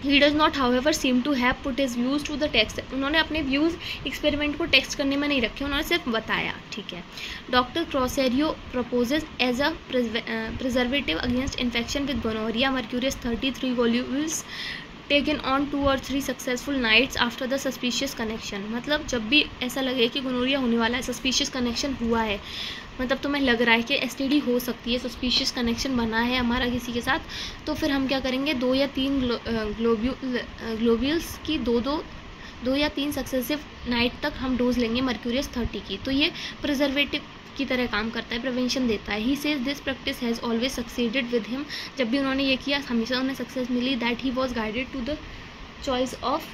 he does not however seem to have put his views to the text. उन्होंने अपने व्यूज़ एक्सपेरिमेंट को टेक्स्ट करने में नहीं रखे, उन्होंने सिर्फ बताया। ठीक है। Doctor Crosserio proposes as a preservative against infection with gonorrhoea mercurius 33 वॉल्यूल्स taken on 2 or 3 successful nights after the suspicious connection. मतलब जब भी ऐसा लगे कि गोनोरिया होने वाला है, सस्पिशियस कनेक्शन हुआ है, मतलब तुम्हें लग रहा है कि एसटीडी हो सकती है, सस्पिशियस कनेक्शन बना है हमारा किसी के साथ, तो फिर हम क्या करेंगे 2 या 3 ग्लोब्यूल्स की 2 या 3 सक्सेसिव नाइट तक हम डोज लेंगे मर्क्यूरियस 30 की। तो ये प्रिजर्वेटिव की तरह काम करता है, प्रिवेंशन देता है। He says this practice has always succeeded with him. जब भी उन्होंने ये किया हमेशा उन्हें सक्सेस मिली। That he was guided to the choice of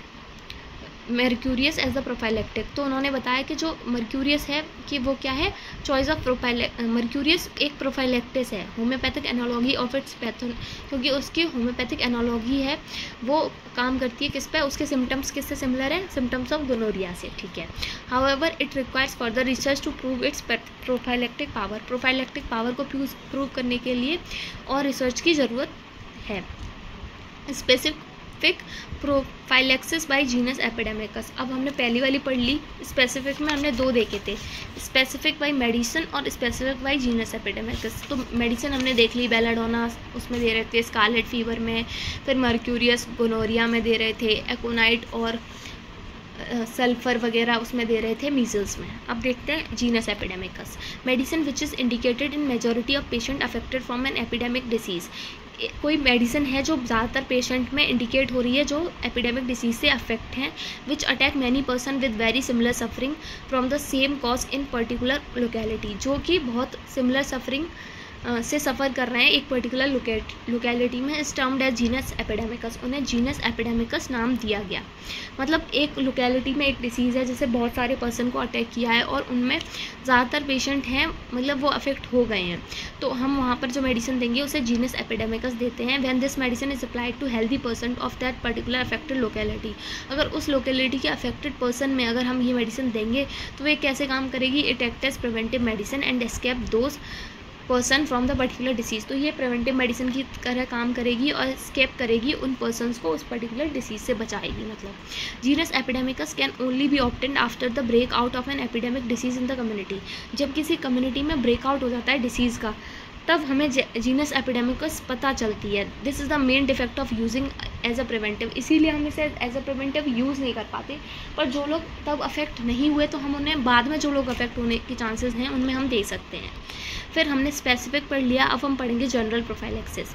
mercurius as the prophylactic. तो उन्होंने बताया कि जो मर्क्यूरियस है कि वो क्या है, चॉइस ऑफ मर्क्यूरियस एक प्रोफाइलेक्टिस है, homeopathic analogy of its Python, क्योंकि उसकी होम्योपैथिक एनालॉगी है वो काम करती है किस पे, उसके सिम्टम्स किससे सिमिलर है, सिम्टम्स ऑफ गोनोरिया से। ठीक है। However it requires further research to prove its prophylactic power. Prophylactic power को प्रूव करने के लिए और रिसर्च की ज़रूरत है। Specific prophylaxis by genus epidemicus. अब हमने पहली वाली पढ़ ली, स्पेसिफिक में हमने 2 देखे थे, स्पेसिफिक बाय मेडिसिन और स्पेसिफिक बाय जीनस एपिडेमिकस। तो मेडिसिन हमने देख ली, बेलाडोना उसमें दे रहे थे स्कारलेट फीवर में, फिर मर्क्यूरियस गोनोरिया में दे रहे थे, एकोनाइट और सल्फर वगैरह उसमें दे रहे थे मीजल्स में। अब देखते हैं genus epidemicus. Medicine which is indicated in majority of patient affected from N epidemic disease. कोई मेडिसिन है जो ज़्यादातर पेशेंट में इंडिकेट हो रही है जो एपिडेमिक डिसीज से अफेक्ट हैं, विच attack many person with very similar suffering from the same cause in particular locality. जो कि बहुत सिमिलर सफरिंग से सफ़र कर रहे हैं एक पर्टिकुलर लोकेलिटी में, इस टर्म्ड एज जीनस एपिडेमिकस। उन्हें जीनस एपिडेमिकस नाम दिया गया। मतलब एक लोकेलिटी में एक डिसीज़ है जैसे बहुत सारे पर्सन को अटैक किया है और उनमें ज़्यादातर पेशेंट हैं मतलब वो अफेक्ट हो गए हैं, तो हम वहाँ पर जो मेडिसिन देंगे उसे जीनस एपिडेमिकस देते हैं। When this medicine is applied to healthy person of that particular affected locality. अगर उस लोकेलिटी के अफेक्टेड पर्सन में अगर हम ये मेडिसिन देंगे तो ये कैसे काम करेगी, it act as preventive medicine and escape those person from the particular disease. तो ये प्रिवेंटिव मेडिसिन की तरह काम करेगी और स्केप करेगी उन पर्सनस को उस पर्टिकुलर डिसीज़ से बचाएगी। मतलब genus epidemicus can only be obtained after the break out of an epidemic disease in the community. जब किसी कम्युनिटी में ब्रेकआउट हो जाता है डिसीज़ का तब हमें जीनस एपिडेमिकस पता चलती है। This is the main defect of using as a preventive. इसीलिए हम इसे एज अ प्रिवेंटिव यूज़ नहीं कर पाते, पर जो लोग तब अफेक्ट नहीं हुए तो हम उन्हें बाद में जो लोग अफेक्ट होने के चांसेस हैं उनमें हम दे सकते हैं। फिर हमने स्पेसिफिक पढ़ लिया, अब हम पढ़ेंगे जनरल प्रोफाइलेक्सिस।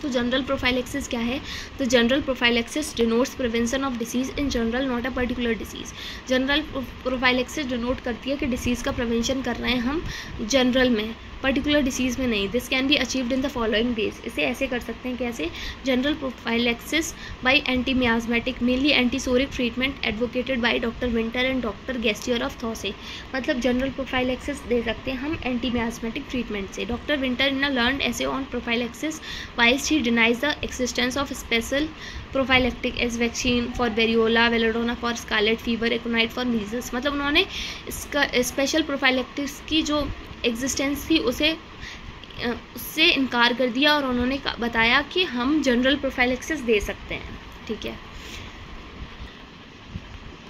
तो जनरल प्रोफाइलेक्सिस क्या है, तो general prophylaxis denotes prevention of disease in general not a particular disease. General prophylaxis denote करती है कि डिसीज़ का प्रिवेंशन कर रहे हैं हम जनरल में, पर्टिकुलर डिसीज़ में नहीं। This can be achieved in the following ways, इसे ऐसे कर सकते हैं कैसे, general prophylaxis by anti miasmatic, mainly antipsoric treatment advocated by doctor Winter and doctor Gastier of Thoissey. मतलब जनरल प्रोफाइलैक्सिस दे सकते हैं हम एंटी मियाजमेटिक ट्रीटमेंट से। Doctor Winter in a learned essay on prophylaxis whiles he denies the existence of special prophylactic as vaccine for variola, belladonna for scarlet fever, एकोनाइट for measles. मतलब उन्होंने इसका special प्रोफाइलैक्टिक्स की जो एग्जिस्टेंस थी उससे इनकार कर दिया और उन्होंने बताया कि हम जनरल प्रोफाइलैक्सिस दे सकते हैं। ठीक है।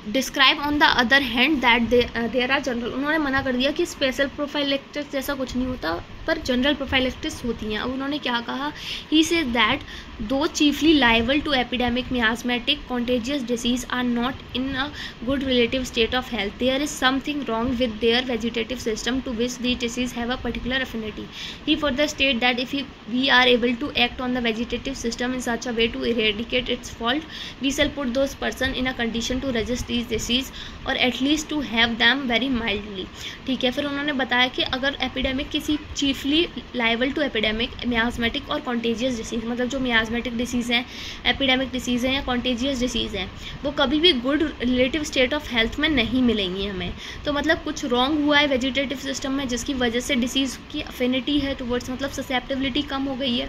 Describe on the other hand that there are general, उन्होंने मना कर दिया कि स्पेशल प्रोफाइलैक्टिक्स जैसा कुछ नहीं होता, पर जनरल प्रोफाइलैक्टिक्स होती हैं। अब उन्होंने क्या कहा, he says that those chiefly liable to epidemic miasmatic contagious disease are not in a good relative state of health, there is something wrong with their vegetative system to which the disease have a particular affinity. He further state that if we are able to act on the vegetative system in such a way to eradicate its fault, we shall put those person in a condition to resist these disease और at least to have them very mildly. ठीक है। फिर उन्होंने बताया कि अगर epidemic किसी chiefly liable to epidemic miasmatic और कॉन्टेजियस डिसीज, मतलब जो मियाजमेटिक डिसीज़ हैं, एपिडेमिक डिसीज़ हैं या कॉन्टेजियस डिसीज़ हैं, वो कभी भी good relative state of health में नहीं मिलेंगी हमें। तो मतलब कुछ रॉन्ग हुआ है वेजिटेटिव सिस्टम में जिसकी वजह से डिसीज़ की अफिनिटी है टुवर्ड्स, मतलब ससेप्टिबिलिटी कम हो गई है।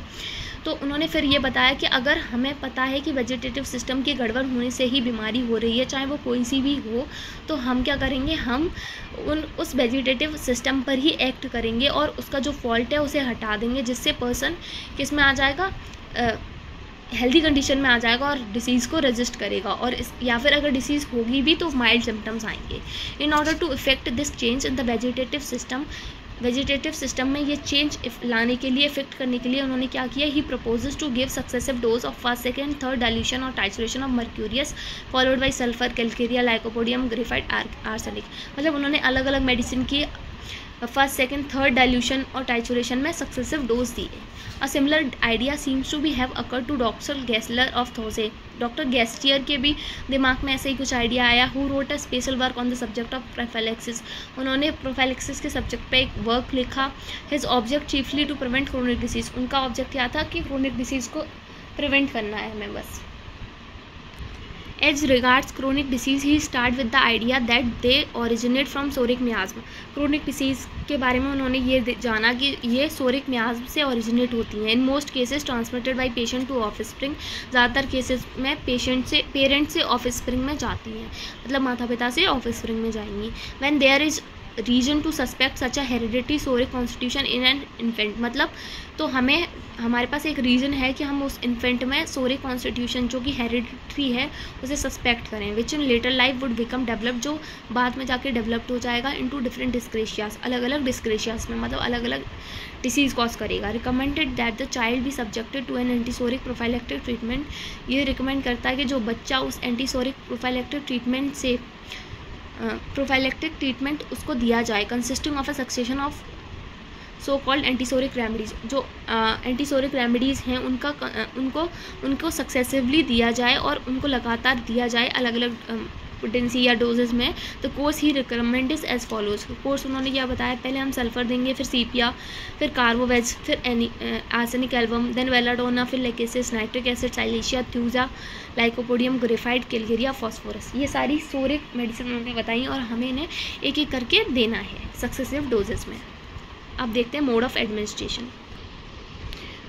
तो उन्होंने फिर ये बताया कि अगर हमें पता है कि वेजिटेटिव सिस्टम की गड़बड़ होने से ही बीमारी हो रही है, चाहे वो कोई सी भी हो, तो हम क्या करेंगे, हम उस वेजिटेटिव सिस्टम पर ही एक्ट करेंगे और उसका जो फॉल्ट है उसे हटा देंगे, जिससे पर्सन किस में आ जाएगा, हेल्दी कंडीशन में आ जाएगा और डिसीज़ को रेजिस्ट करेगा। और या फिर अगर डिसीज़ होगी भी तो माइल्ड सिम्टम्स आएंगे। In order to effect this change in the vegetative system में ये चेंज लाने के लिए, इफेक्ट करने के लिए उन्होंने क्या किया, he proposes to give successive dose of first, second, third dilution और titration of mercurius followed by sulphur, calcarea, lycopodium, graphite, arsenic. मतलब उन्होंने अलग अलग मेडिसिन की फर्स्ट, सेकेंड, थर्ड डाइल्यूशन और टाइट्रेशन में सक्सेसिव डोज दिए। A similar idea seems to be have occur to doctor Gessler of Thoissey, doctor Gastier के भी दिमाग में ऐसे ही कुछ आइडिया आया। Who wrote a special work on the subject of prophylaxis, उन्होंने प्रोफाइलैक्सिस के सब्जेक्ट पे एक वर्क लिखा। His object chiefly to prevent chronic disease, उनका ऑब्जेक्ट क्या था कि क्रोनिक डिसीज़ को प्रिवेंट करना है हमें बस। As regards chronic disease, he start with the idea that they originate from सोरिक मियाज्म। Chronic disease के बारे में उन्होंने ये जाना कि ये सोरिक मियाज्म से ओरिजिनेट होती हैं। In most cases transmitted by patient to offspring, ज़्यादातर केसेस में पेरेंट से ऑफस्प्रिंग में जाती हैं, मतलब माता पिता से ऑफस्प्रिंग में जाएंगी। When there is reason to suspect such a heredity psoric constitution in an infant, मतलब तो हमारे पास एक रीज़न है कि हम उस इन्फेंट में सोरिक कॉन्स्टिट्यूशन जो कि हेरिडिटरी है उसे सस्पेक्ट करें, which in later life would become develop, जो बाद में जाके डेवलप्ड हो जाएगा इनटू डिफरेंट डिस्क्रेशियाज, अलग अलग डिस्क्रेशियाज में, मतलब अलग अलग डिसीज़ कॉज करेगा। Recommended that the child be subjected to an antipsoric prophylactic treatment, ये रिकमेंड करता है कि जो बच्चा उस एंटीसोरिक प्रोफाइलैक्टिक ट्रीटमेंट उसको दिया जाए, consisting of a succession of so called antipsoric remedies, जो एंटीसोरिक रेमेडीज़ हैं उनको सक्सेसिवली दिया जाए और उनको लगातार दिया जाए अलग अलग पोटेंसी या डोजेज में। तो course he recommend is as follows, course उन्होंने क्या बताया, पहले हम सल्फर देंगे, फिर सीपिया, फिर कार्बोवेज, फिर आर्सेनिक एल्बम, देन वेलाडोना, फिर lachesis, nitric acid, silicea, thuja, lycopodium, graphite, calcarea, phosphorus, ये सारी सोरिक मेडिसिन उन्होंने बताई और हमें इन्हें एक एक करके देना है सक्सेसिव डोजेज में। अब देखते हैं mode of administration.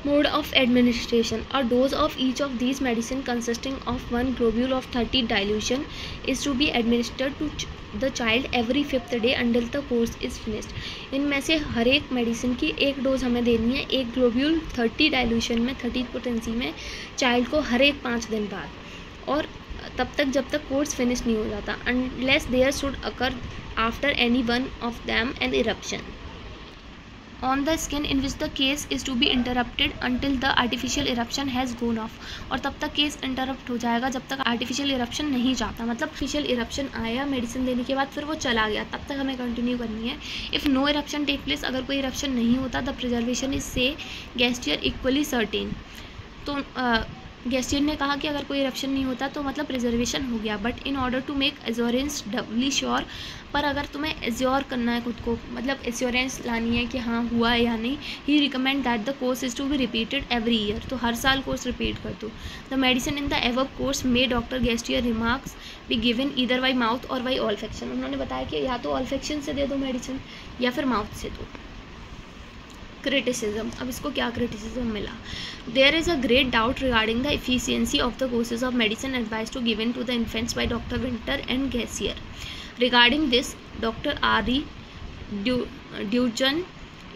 Mode of administration. A dose of each of these medicine consisting of 1 globule of 30 dilution is to be administered to the child every 5th day until the course is finished. इनमें से हर एक medicine की एक dose हमें देनी है, एक globule 30 dilution में, 30 पोटेंसी में, चाइल्ड को हर एक 5 दिन बाद, और तब तक जब तक कोर्स फिनिश नहीं हो जाता, unless there should occur after any one of them an eruption on the skin in which the case is to be interrupted until the artificial eruption has gone off, और तब तक case interrupt हो जाएगा जब तक artificial eruption नहीं जाता, मतलब आर्टिफिशियल इरप्शन आया मेडिसिन देने के बाद फिर वो चला गया, तब तक हमें कंटिन्यू करनी है। If no eruption take place, अगर कोई इरप्शन नहीं होता, द प्रिजर्वेशन इज से गेस्टियर इक्वली सर्टेन, तो गेस्टियर ने कहा कि अगर कोई इरप्शन नहीं होता तो मतलब प्रिजर्वेशन हो गया, but in order to make assurance doubly sure, पर अगर तुम्हें एश्योर करना है खुद को, मतलब एश्योरेंस लानी है कि हाँ हुआ है या नहीं, he recommend that the course is to be repeated every year, तो हर साल कोर्स रिपीट कर दो। The medicine in the above course में doctor Gastier remarks be given either by mouth और बाई ऑल्फेक्शन, उन्होंने बताया कि या तो ऑल्फेक्शन से दे दो मेडिसिन या फिर माउथ से दो। क्रिटिसिज्म, अब इसको क्या क्रिटिसिज्म मिला? There is a great doubt regarding the efficiency of the courses of medicine advise to given to the infants by doctor Winter and Gastier. Regarding this, doctor R E. Dudgeon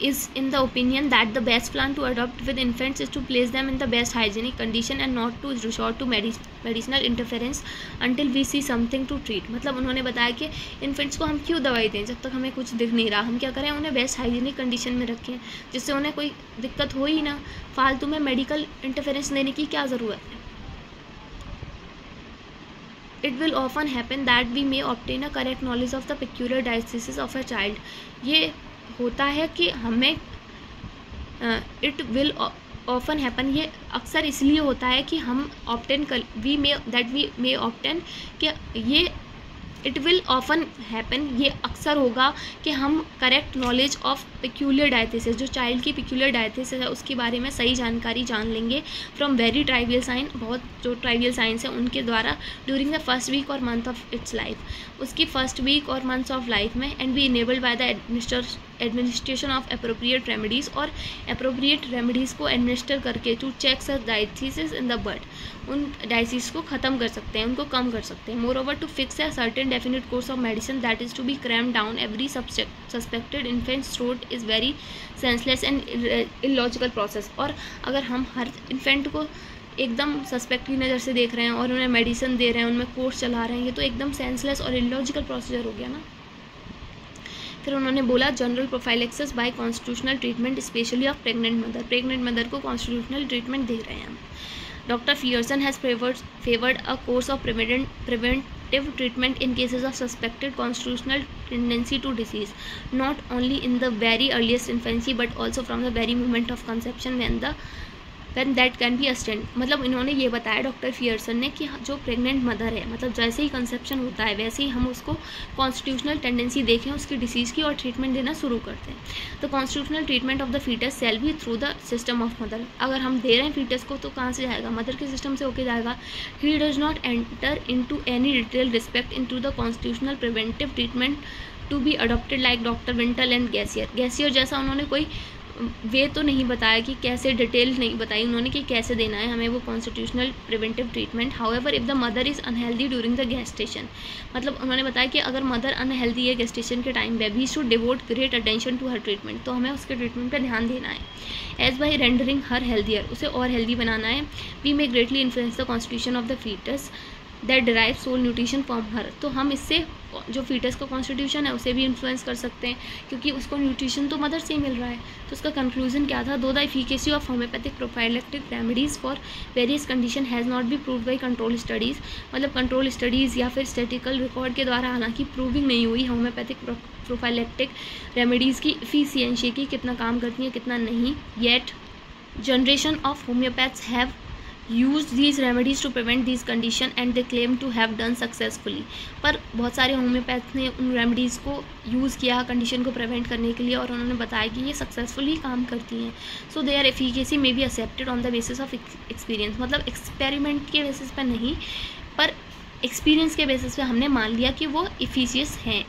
is in the opinion that the best plan to adopt with infants is to place them in the best hygienic condition and not to resort to medicinal interference until we see something to treat। मतलब उन्होंने बताया कि infants को हम क्यों दवाई दें जब तक हमें कुछ दिख नहीं रहा, हम क्या करें, उन्हें बेस्ट हाइजीनिक कंडीशन में रखें जिससे उन्हें कोई दिक्कत हो ही ना, फालतू में मेडिकल इंटरफेरेंस देने की क्या ज़रूरत है। It will often happen that we may obtain a correct knowledge of the peculiar diseases of a child। ये होता है कि हमें इट विल ऑफन हैपन, ये अक्सर इसलिए होता है कि हम ऑप्टेन कर वी मे ऑप्टेन कि ये इट विल ऑफन हैपन, ये अक्सर होगा कि हम correct knowledge of peculiar diathesis, जो चाइल्ड की पेक्यूलियर डायथिसिस है उसके बारे में सही जानकारी जान लेंगे फ्रॉम वेरी ट्राइवियल साइन, बहुत जो ट्राइवियल साइंस है उनके द्वारा, ड्यूरिंग द फर्स्ट वीक और मंथ ऑफ इट्स लाइफ, उसकी फर्स्ट वीक और मंथ्स ऑफ लाइफ में, and be enabled by the administration of appropriate remedies, और अप्रोप्रिएट रेमेडीज़ को एडमिनिस्टर करके to check such diathesis in the bud, उन diathesis को ख़त्म कर सकते हैं, उनको कम कर सकते हैं। Moreover to fix a certain definite course of medicine that is to be cram down every suspected infant's throat is very senseless and illogical process. और अगर हम हर इन्फेंट को एकदम सस्पेक्ट की नज़र से देख रहे हैं और उन्हें मेडिसिन दे रहे हैं, उनमें कोर्स चला रहे हैं, ये तो एकदम सेंसलेस और इलॉजिकल प्रोसीजर हो गया ना। फिर उन्होंने बोला general prophylaxis by constitutional treatment specially of pregnant mother को कॉन्स्टिट्यूशनल ट्रीटमेंट दे रहे हैं हम। Doctor Fearson has favoured a course of preventive treatment in cases of suspected constitutional tendency to disease, not only in the very earliest infancy but also from the very moment of conception when that can be ascertained। मतलब इन्होंने ये बताया doctor फियरसन ने कि जो pregnant mother है, मतलब जैसे ही कंसेप्शन होता है वैसे ही हम उसको कॉन्स्टिट्यूशनल टेंडेंसी देखें उसकी डिसीज़ की और ट्रीटमेंट देना शुरू करते हैं। तो constitutional treatment of the foetus shall be through the system of mother, अगर हम दे रहे हैं फीटस को तो कहाँ से जाएगा, मदर के सिस्टम से होके जाएगा। He does not enter into any detail respect into the constitutional preventive treatment to be adopted like doctor Winter and Gastier जैसा उन्होंने कोई वे तो नहीं बताया कि कैसे, डिटेल नहीं बताई उन्होंने कि कैसे देना है हमें वो constitutional preventive treatment. However if the mother is unhealthy during the gestation, मतलब उन्होंने बताया कि अगर मदर अनहेल्दी है गेस्टेशन के टाइम पे, we should devote great attention to her treatment, तो हमें उसके ट्रीटमेंट पर ध्यान देना है। As by rendering her healthier, उसे और हेल्दी बनाना है। We may greatly influence the constitution of the foetus that derive sole nutrition from her, तो हम इससे जो फीटस का कॉन्स्टिट्यूशन है उसे भी इन्फ्लुएंस कर सकते हैं क्योंकि उसको न्यूट्रिशन तो मदर से ही मिल रहा है। तो उसका कंक्लूजन क्या था? दो the efficacy of homeopathic prophylactic remedies for various condition has not be prove by control studies, मतलब कंट्रोल स्टडीज़ या फिर स्टैटिकल रिकॉर्ड के द्वारा हालांकि प्रूविंग नहीं हुई होम्योपैथिक प्रोफाइलेक्टिक रेमेडीज़ की एफिशिएंसी की, कितना काम करती हैं कितना नहीं। Yet generation of homoeopaths have use these remedies to prevent these condition and they claim to have done successfully, पर बहुत सारे होम्योपैथ ने उन रेमेडीज़ को यूज़ किया कंडीशन को प्रिवेंट करने के लिए और उन्होंने बताया कि ये सक्सेसफुली काम करती हैं। So they are efficacy may be accepted on the basis of experience, मतलब एक्सपेरिमेंट के बेसिस पर नहीं पर एक्सपीरियंस के बेसिस पे हमने मान लिया कि वो एफिशियस हैं,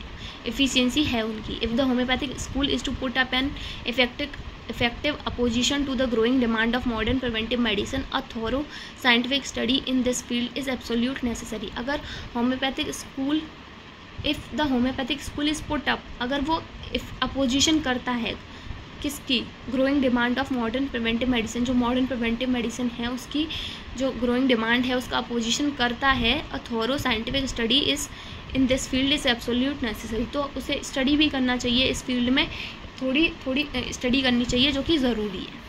एफिशिएंसी है उनकी। If the homoeopathic school is to put up an effective opposition to the growing demand of modern preventive medicine, a thorough scientific study in this field is absolute necessary। अगर homeopathic school if the homeopathic school is put up, अगर वो opposition करता है किसकी, growing demand of modern preventive medicine, जो modern preventive medicine है उसकी जो ग्रोइंग डिमांड है उसका अपोजिशन करता है, a thorough scientific study is in this field is absolute necessary, तो उसे स्टडी भी करना चाहिए, इस फील्ड में थोड़ी स्टडी करनी चाहिए जो कि ज़रूरी है।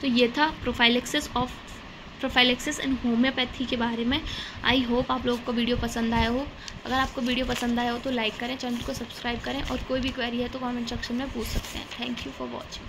तो ये था प्रोफाइलेक्सिस एंड होम्योपैथी के बारे में। आई होप आप लोगों को वीडियो पसंद आया हो। अगर आपको वीडियो पसंद आया हो तो लाइक करें, चैनल को सब्सक्राइब करें और कोई भी क्वेरी है तो कमेंट सेक्शन में पूछ सकते हैं। Thank you for watching.